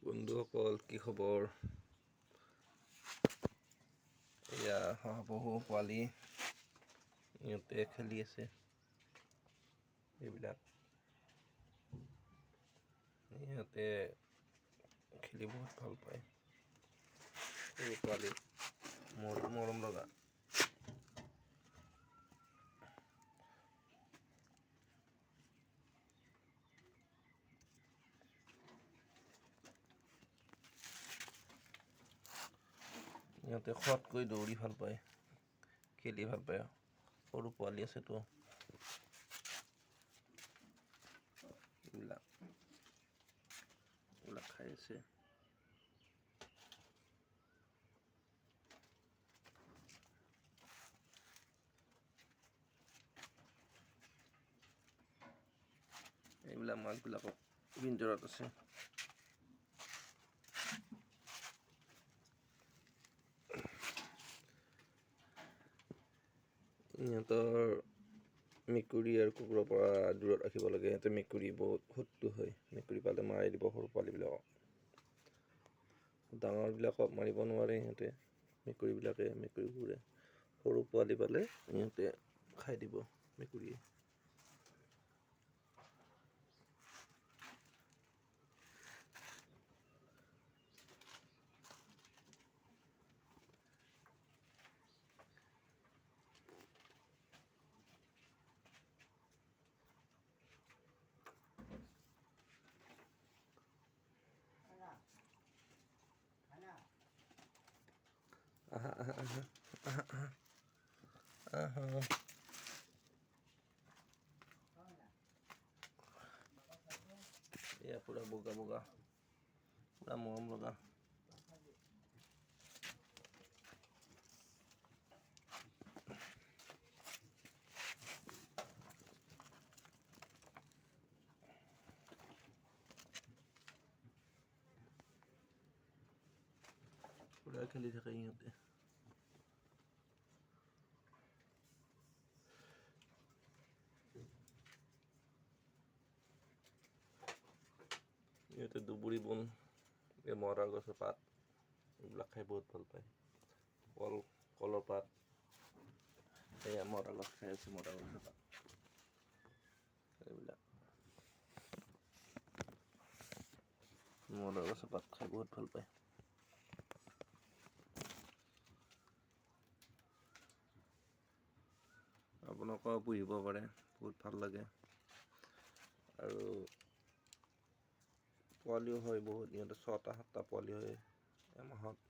বন্ধুসকল কি খবৰ? এয়া শহাপহু পোৱালি ইহঁতে খেলি আছে। এইবিলাক ইহঁতে খেলি বহুত ভাল পায়। এই পোৱালি মৰম লগা। ইহঁতে খোৱাতকৈ দৌৰি ভাল পায়, খেলি ভাল পায়। সৰু পোৱালি আছেতো। এইবিলাক খাই আছে। এইবিলাক মাছবিলাকক পিঞ্জৰত আছে। ইহঁতৰ মেকুৰী আৰু কুকুৰৰ পৰা দূৰত ৰাখিব লাগে। সিহঁতে মেকুৰী বহুত শত্ৰু হয়। মেকুৰী পালে মাৰি দিব সৰু পোৱালিবিলাকক। ডাঙৰবিলাকক মাৰিব নোৱাৰে সিহঁতে। মেকুৰীবোৰে সৰু পোৱালি পালে সিহঁতে খাই দিব মেকুৰীয়ে। আহা আহা আহা আহা আহা আহা। এয়া পুৰা বগা বগা, পুৰা মৰম লগা। পুৰা খেলি থাকে ইহঁতে। ইহঁতে দুবৰি বন, মৰা গছৰ পাত এইবিলাক খাই বহুত ভাল পায়। কলৰ পাত, এয়া মৰা গছ খাই আছে, মৰা গছৰ পাত। এইবিলাক মৰা গছৰ পাত খাই বহুত ভাল পায়। আপোনালোকেও পুহিব পাৰে, বহুত ভাল লাগে। আৰু পোৱালিও হয় বহুত, ইহঁতে 6টা 7টা পোৱালি হয় এমাহত।